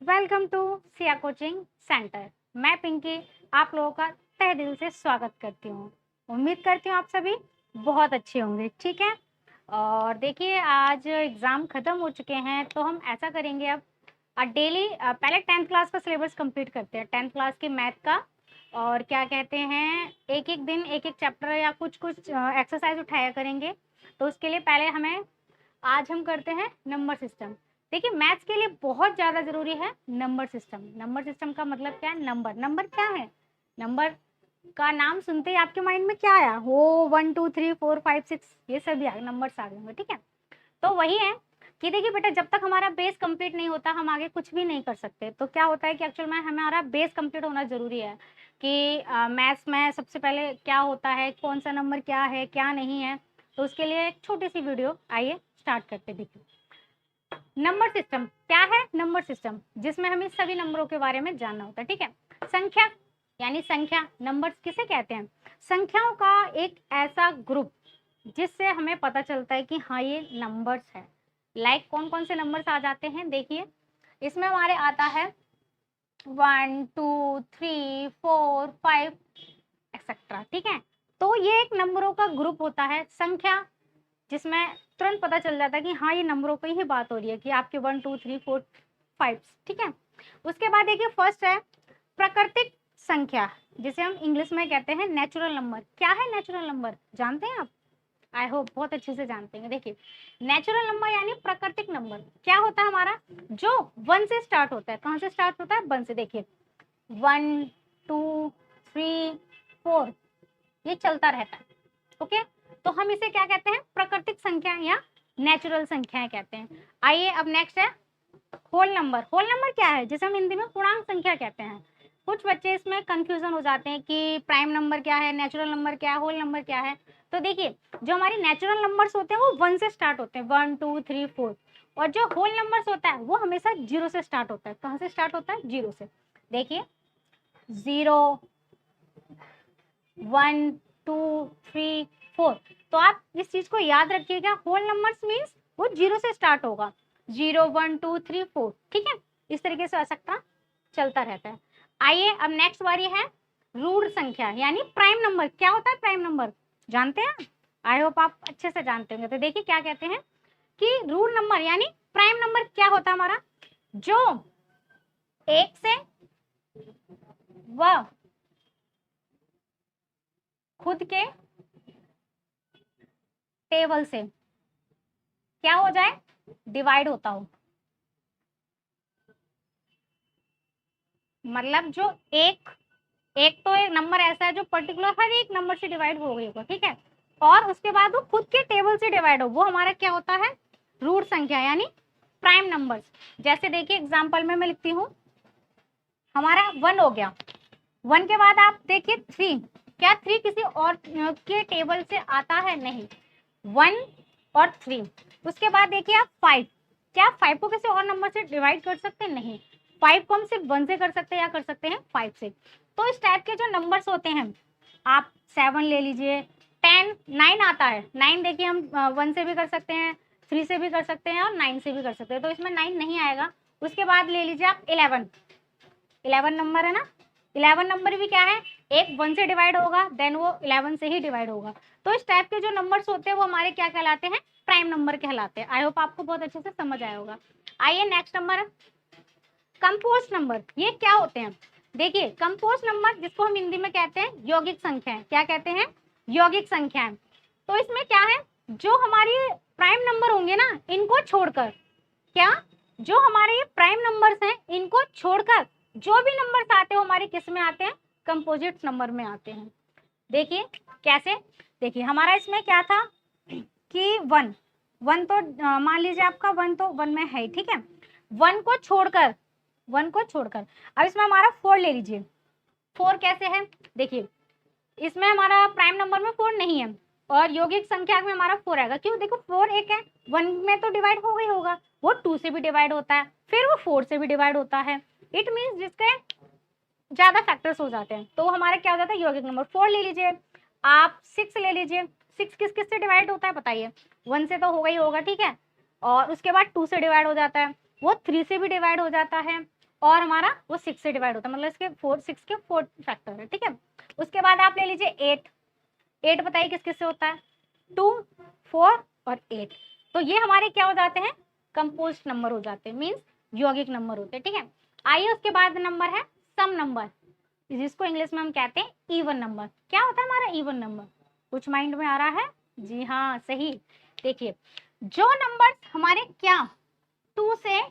Welcome to Siya coaching centre. मैं पिंकी आप लोगों का तहे दिल से स्वागत करती हूँ। उम्मीद करती हूँ आप सभी बहुत अच्छे होंगे। ठीक है, और देखिए आज एग्ज़ाम ख़त्म हो चुके हैं तो हम ऐसा करेंगे अब डेली पहले 10th क्लास का सिलेबस कंप्लीट करते हैं, 10th क्लास की मैथ का। और क्या कहते हैं, एक एक दिन एक एक चैप्टर या कुछ कुछ एक्सरसाइज उठाया करेंगे। तो उसके लिए पहले हमें आज हम करते हैं नंबर सिस्टम। देखिए मैथ्स के लिए बहुत ज़्यादा ज़रूरी है नंबर सिस्टम। नंबर सिस्टम का मतलब क्या है? नंबर। नंबर क्या है? नंबर का नाम सुनते ही आपके माइंड में क्या आया? हो 1 2 3 4 5 6 ये सभी नंबर्स आ गए। ठीक है, तो वही है कि देखिए बेटा, जब तक हमारा बेस कंप्लीट नहीं होता हम आगे कुछ भी नहीं कर सकते। तो क्या होता है कि एक्चुअल में हमारा बेस कंप्लीट होना ज़रूरी है कि मैथ्स में सबसे पहले क्या होता है, कौन सा नंबर क्या है क्या नहीं है। तो उसके लिए एक छोटी सी वीडियो आइए स्टार्ट करते। देखिए नंबर सिस्टम क्या है? नंबर सिस्टम जिसमें हमें सभी नंबरों के बारे में जानना होता है। ठीक है, संख्या यानी संख्या, नंबर्स किसे कहते हैं? संख्याओं का एक ऐसा ग्रुप जिससे हमें पता चलता है कि हाँ ये नंबर्स है। लाइक कौन कौन से नंबर्स आ जाते हैं? देखिए इसमें हमारे आता है 1 2 3 4 5 एक्सेट्रा। ठीक है, तो ये एक नंबरों का ग्रुप होता है संख्या, जिसमें तुरंत पता चल जाता है कि हाँ ये नंबरों की ही बात हो रही है कि आपके 1 2 3 4 5। ठीक है, उसके बाद देखिए फर्स्ट है प्राकृतिक संख्या, जिसे हम इंग्लिश में कहते हैं नेचुरल नंबर। क्या है नेचुरल नंबर? जानते हैं आप? आई होप बहुत अच्छे से जानते हैं। देखिए नेचुरल नंबर यानी प्राकृतिक नंबर क्या होता है हमारा? जो 1 से स्टार्ट होता है। कहाँ से स्टार्ट होता है? 1 से। देखिए 1 2 3 4 ये चलता रहता है। ओके, तो हम इसे क्या कहते हैं? प्राकृतिक संख्या या नेचुरल संख्याएं कहते हैं। आइए अब नेक्स्ट है होल नंबर। होल नंबर क्या है? जिसे हम हिंदी में पूर्णांक संख्या कहते हैं। कुछ बच्चे इसमें कंफ्यूजन हो जाते हैं कि प्राइम नंबर क्या है, नेचुरल नंबर क्या है, होल नंबर क्या है। तो देखिए जो हमारी नेचुरल नंबर्स होते हैं वो 1 से स्टार्ट होते हैं, 1 2 3 4। और जो होल नंबर्स होता है वो हमेशा 0 से स्टार्ट होता है। कहाँ से स्टार्ट होता है? 0 से। देखिए 0 1 2 3 4। तो आप इस चीज को याद रखिएगा, होल नंबर्स मीन्स वो 0 से स्टार्ट होगा। 0 1 2 3 4। ठीक है, इस तरीके से असकता चलता रहता है। आइए अब नेक्स्ट वाली है रूट संख्या यानी प्राइम नंबर। क्या होता है प्राइम नंबर? जानते हैं? आई होप आप अच्छे से जानते होंगे। तो देखिए क्या कहते हैं कि रूट नंबर यानी प्राइम नंबर क्या होता है हमारा? जो 1 से वह खुद के टेबल से क्या हो जाए? डिवाइड होता हो। मतलब जो एक एक तो एक नंबर ऐसा है जो पर्टिकुलर हर एक नंबर से डिवाइड हो गई होगा। ठीक है, और उसके बाद वो खुद के टेबल से डिवाइड हो, वो हमारा क्या होता है? रूट संख्या यानी प्राइम नंबर्स। जैसे देखिए एग्जांपल में मैं लिखती हूँ, हमारा 1 हो गया। 1 के बाद आप देखिए 3। क्या 3 किसी और के टेबल से आता है? नहीं। 1 और 3। उसके बाद देखिए आप 5। क्या 5 को किसी और नंबर से डिवाइड कर सकते हैं? नहीं। 5 को हम सिर्फ 1 से कर सकते हैं या कर सकते हैं 5 से। तो इस टाइप के जो नंबर्स होते हैं, आप 7 ले लीजिए, 10 9 आता है। 9 देखिए हम 1 से भी कर सकते हैं, 3 से भी कर सकते हैं और 9 से भी कर सकते हैं। तो इसमें 9 नहीं आएगा। उसके बाद ले लीजिए आप 11। 11 नंबर है ना, 11 नंबर भी क्या है? एक 1 से डिवाइड होगा, देन वो 11 से ही डिवाइड होगा। तो इस टाइप के जो नंबर्स होते हैं वो हमारे क्या कहलाते हैं? प्राइम नंबर कहलाते हैं। आई होप आपको बहुत अच्छे से समझ आया होगा। आइए नेक्स्ट नंबर कंपोस्ट नंबर। ये क्या होते हैं? देखिए कंपोस्ट नंबर जिसको हम हिंदी में कहते हैं यौगिक संख्याएं। क्या कहते हैं? यौगिक संख्याएं। तो इसमें क्या है, जो हमारी प्राइम नंबर होंगे ना इनको छोड़कर, क्या जो हमारे ये प्राइम नंबर्स हैं इनको छोड़कर जो भी नंबर्स आते हैं वो हमारे किस में आते हैं? कंपोजिट नंबर में आते हैं। देखिए कैसे? देखिए हमारा इसमें क्या था कि 1 1 तो मान लीजिए आपका 1 तो 1 में है। ठीक है, 1 को छोड़कर, 1 को छोड़कर अब इसमें हमारा 4 ले लीजिए। 4 कैसे है? देखिए इसमें हमारा प्राइम नंबर में 4 नहीं है और यौगिक संख्या में हमारा 4 आएगा। क्यों? देखो 4 एक है, 1 में तो डिवाइड हो गई होगा, वो 2 से भी डिवाइड होता है, फिर वो 4 से भी डिवाइड होता है। इट मीन्स जिसके ज्यादा फैक्टर्स हो जाते हैं तो हमारा क्या हो जाता है? यौगिक नंबर। 4 ले लीजिए, आप 6 ले लीजिए। 6 किस किस से डिवाइड होता है बताइए? 1 से तो हो गई होगा। ठीक है, और उसके बाद 2 से डिवाइड हो जाता है, वो 3 से भी डिवाइड हो जाता है, और हमारा वो 6 से डिवाइड होता है, मतलब इसके 6 के 4 फैक्टर है, ठीक है। उसके बाद आप ले लीजिए 8, 8 बताइए किस किस से होता है, 2, 4 और 8। तो ये हमारे क्या हो जाते हैं, कंपोस्ट नंबर हो जाते हैं, मीन्स यौगिक नंबर होते हैं, ठीक है। आइए उसके बाद नंबर है सम नंबर, जिसको इंग्लिश में हम कहते हैं इवन नंबर। क्या होता है हमारा इवन नंबर, कुछ माइंड में आ रहा है? जी हाँ, सही। देखिए जो नंबर्स हमारे क्या 2 से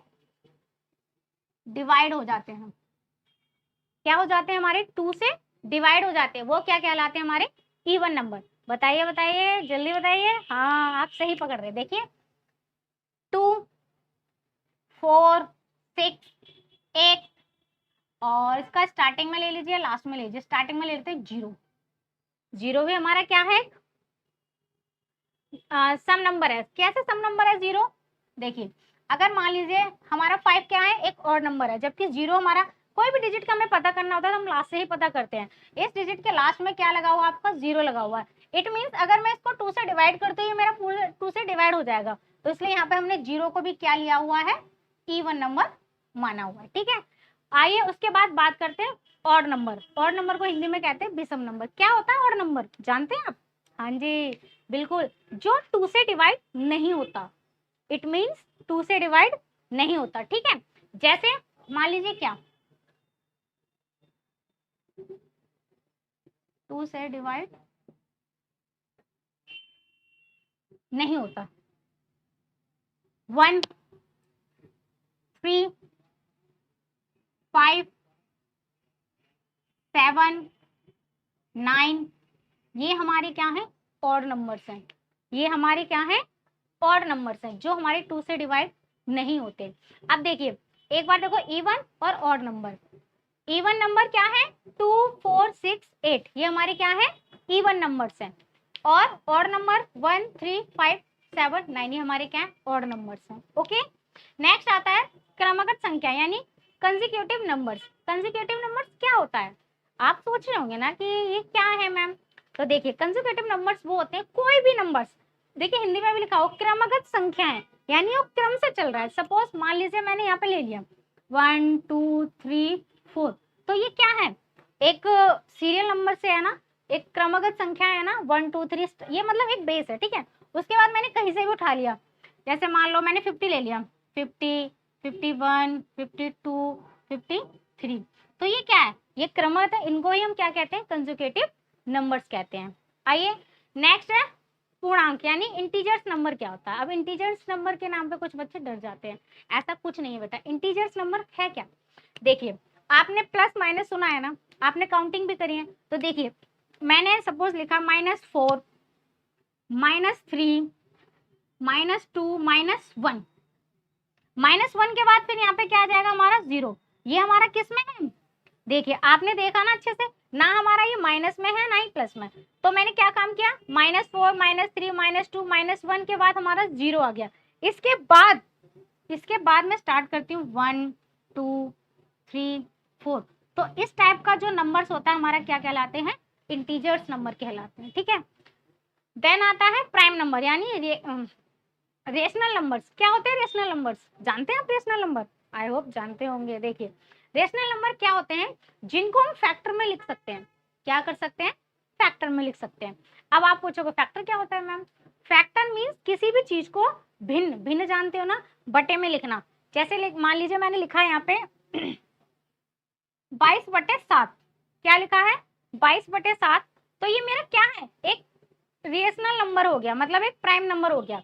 डिवाइड हो जाते हैं, क्या हो जाते हैं हमारे 2 से डिवाइड हो जाते हैं, वो क्या कहलाते हैं हमारे इवन नंबर। बताइए बताइए जल्दी बताइए। हाँ आप सही पकड़ रहे हैं। देखिए 2, 4, 6, 8 और इसका स्टार्टिंग में ले लीजिए, लास्ट में ले लीजिए। स्टार्टिंग में ले लेते हैं 0, 0 भी हमारा क्या है, सम नंबर है। कैसे सम नंबर है 0? देखिए अगर मान लीजिए हमारा 5 क्या है, एक और नंबर है, जबकि 0 हमारा, कोई भी डिजिट का हमें पता करना होता है तो हम लास्ट से ही पता करते हैं। इस डिजिट के लास्ट में क्या लगा हुआ है आपका, 0 लगा हुआ है। इट मीन्स अगर मैं इसको 2 से डिवाइड करती हूँ, मेरा पूरा 2 से डिवाइड हो जाएगा, तो इसलिए यहाँ पे हमने 0 को भी क्या लिया हुआ है, इवन नंबर माना हुआ है, ठीक है। आइए उसके बाद बात करते हैं ऑड नंबर। ऑड नंबर को हिंदी में कहते हैं विषम नंबर। क्या होता है ऑड नंबर, जानते हैं आप? हाँ जी बिल्कुल, जो 2 से डिवाइड नहीं होता, इट मीन्स 2 से डिवाइड नहीं होता, ठीक है। जैसे मान लीजिए क्या 2 से डिवाइड नहीं होता, 1, 3, 5, 7, 9 ये हमारे क्या है, ऑड नंबर्स हैं। ये हमारे क्या है, ऑड नंबर्स हैं, जो हमारे 2 से डिवाइड नहीं होते। अब देखिए एक बार देखो, इवन और ऑड नंबर। इवन नंबर क्या है, 2, 4, 6, 8 ये हमारे क्या है, इवन नंबर्स हैं। और ऑड नंबर 1, 3, 5, 7, 9 ये हमारे क्या है, ऑड नंबर्स हैं। ओके, नेक्स्ट आता है क्रमागत संख्या यानी कंसेक्यूटिव नंबर्स। कंसेक्यूटिव नंबर्स क्या होता है, आप सोच रहे होंगे ना कि ये क्या है मैम। तो देखिए कंसेक्यूटिव नंबर्स वो होते हैं कोई भी नंबर्स, देखिए हिंदी में भी लिखा हो क्रमागत संख्या है, यानी वो क्रम से चल रहा है। सपोज मान लीजिए मैंने यहाँ पे ले लिया 1, 2, 3, 4, तो ये क्या है, एक सीरियल नंबर से है ना, एक क्रमागत संख्या है ना, 1, 2, 3, ये मतलब एक बेस है, ठीक है। उसके बाद मैंने कहीं से भी उठा लिया, जैसे मान लो मैंने 50 ले लिया, 50, 51, 52, 53, तो ये क्या है, ये क्रमगत है, इनको ही हम क्या कहते हैं, कंसेक्यूटिव नंबर्स कहते हैं। आइए नेक्स्ट है पूर्णांक यानी इंटीजर्स नंबर। क्या होता है, अब इंटीजर्स नंबर के नाम पे कुछ बच्चे डर जाते हैं, ऐसा कुछ नहीं है बेटा। इंटीजर्स नंबर है क्या, देखिए आपने प्लस माइनस सुना है ना, आपने काउंटिंग भी करी है, तो देखिए मैंने सपोज लिखा -4, -3, -2, -1। -1 के बाद फिर यहाँ पे क्या आ जाएगा हमारा 0। ये हमारा किस में है, देखिए आपने देखा ना अच्छे से, ना हमारा ये माइनस में है ना ही प्लस में। तो मैंने क्या काम किया, -4, -3, -2, -1 के बाद हमारा 0 आ गया। इसके बाद मैं स्टार्ट करती हूँ 1, 2, 3, 4। तो इस टाइप का जो नंबर्स होता है हमारा क्या कहलाते हैं, इंटीजर्स नंबर कहलाते हैं, ठीक है। देन आता है प्राइम नंबर यानी रेशनल नंबर्स। क्या होते हैं रेशनल नंबर्स, जानते हैं आप रेशनल नंबर, आई होप जानते होंगे। देखिए रेशनल नंबर क्या होते हैं, जिनको हम फैक्टर में लिख सकते हैं। क्या कर सकते हैं, फैक्टर में लिख सकते हैं। अब आप पूछोगे फैक्टर क्या होता है मैम, फैक्टर मीन्स किसी भी चीज को भिन्न भिन्न, जानते हो ना, बटे में लिखना। जैसे मान लीजिए मैंने लिखा है यहाँ पे 22/7, क्या लिखा है 22/7, तो ये मेरा क्या है, एक रेशनल नंबर हो गया, मतलब एक प्राइम नंबर हो गया।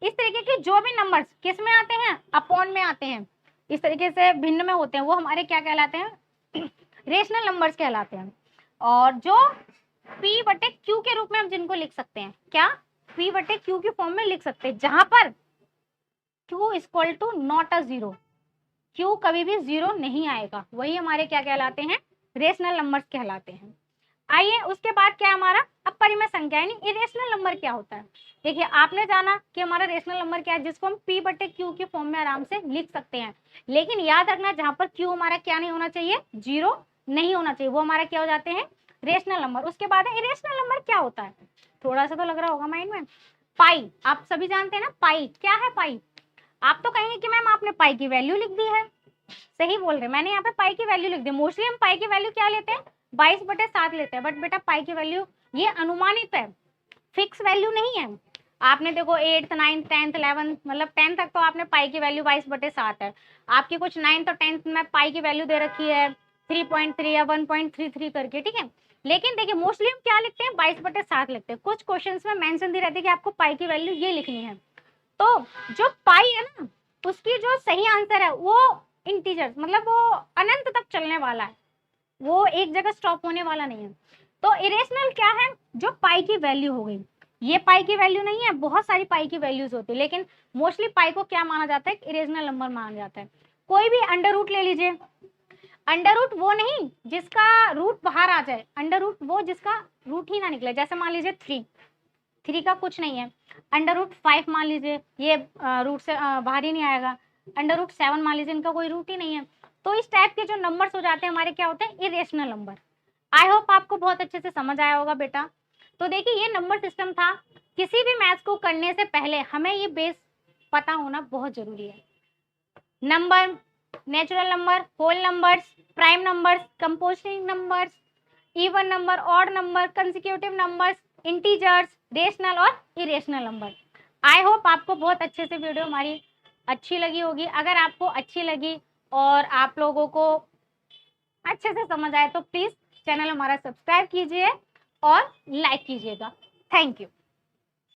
इस तरीके के जो भी नंबर्स किस में आते हैं, अपॉन में आते हैं, इस तरीके से भिन्न में होते हैं, वो हमारे क्या कहलाते हैं, रेशनल नंबर्स कहलाते हैं। और जो P/Q के रूप में हम जिनको लिख सकते हैं, क्या P/Q की फॉर्म में लिख सकते हैं, जहां पर Q = नॉट अ 0, Q कभी भी 0 नहीं आएगा, वही हमारे क्या कहलाते हैं, रेशनल नंबर्स कहलाते हैं। आइए उसके बाद क्या हमारा अपरिमेय संख्या यानी इरेशनल नंबर क्या होता है। देखिए आपने जाना कि हमारा रेशनल नंबर क्या है, जिसको हम P/Q की फॉर्म में आराम से लिख सकते हैं। लेकिन याद रखना जहां पर Q हमारा क्या नहीं होना चाहिए, 0 नहीं होना चाहिए, वो हमारा क्या हो जाते हैं, रेशनल नंबर। उसके बाद है इरेशनल नंबर। क्या होता है, थोड़ा सा तो लग रहा होगा माइंड में, पाई, आप सभी जानते हैं ना पाई क्या है। पाई आप तो कहेंगे कि मैम आपने पाई की वैल्यू लिख दी है, सही बोल रहे हैं, मैंने यहाँ पे पाई की वैल्यू लिख दी। मोस्टली हम पाई की वैल्यू क्या लेते हैं, 22/7 लेते हैं, बट बेटा पाई की वैल्यू ये अनुमानित है, फिक्स वैल्यू नहीं है। आपने देखो 8th 9th 10th 11th मतलब 10th तक तो आपने पाई की वैल्यू 22/7 है, आपकी कुछ 9th और 10th में पाई की वैल्यू दे रखी है 3.3 या 1.33 करके, ठीक है। लेकिन देखिए मोस्टली हम क्या लिखते हैं, 22/7 लिखते हैं। कुछ क्वेश्चन में मेंशन दी रहती है कि आपको पाई की वैल्यू ये लिखनी है। तो जो पाई है ना, उसकी जो सही आंसर है वो इंटीजर्स, मतलब वो अनंत तक चलने वाला है, वो एक जगह स्टॉप होने वाला नहीं है। तो इरेशनल क्या है, जो पाई की वैल्यू हो गई, ये पाई की वैल्यू नहीं है, बहुत सारी पाई की वैल्यूज होती है, लेकिन मोस्टली पाई को क्या माना जाता है, इरेशनल नंबर माना जाता है। कोई भी अंडर रूट ले लीजिए, अंडर रूट वो नहीं जिसका रूट बाहर आ जाए, अंडर रूट वो जिसका रूट ही ना निकले। जैसे मान लीजिए 3 का कुछ नहीं है, अंडर रूट 5 मान लीजिए, ये रूट से बाहर ही नहीं आएगा। अंडर रूट 7 मान लीजिए, इनका कोई रूट ही नहीं है। तो इस टाइप के जो नंबर्स हो जाते हैं हमारे, क्या होते हैं, इरेशनल नंबर। आई होप आपको बहुत अच्छे से समझ आया होगा बेटा। तो देखिए ये नंबर सिस्टम था। किसी भी मैथ्स को करने से पहले हमें ये बेस पता होना बहुत जरूरी है। Number, natural number, whole numbers, prime numbers, composite numbers, even number, odd number, consecutive numbers, integers, rational और इरेशनल नंबर। आई होप आपको बहुत अच्छे से वीडियो हमारी अच्छी लगी होगी। अगर आपको अच्छी लगी और आप लोगों को अच्छे से समझ आए तो प्लीज चैनल हमारा सब्सक्राइब कीजिए और लाइक कीजिएगा। Thank you.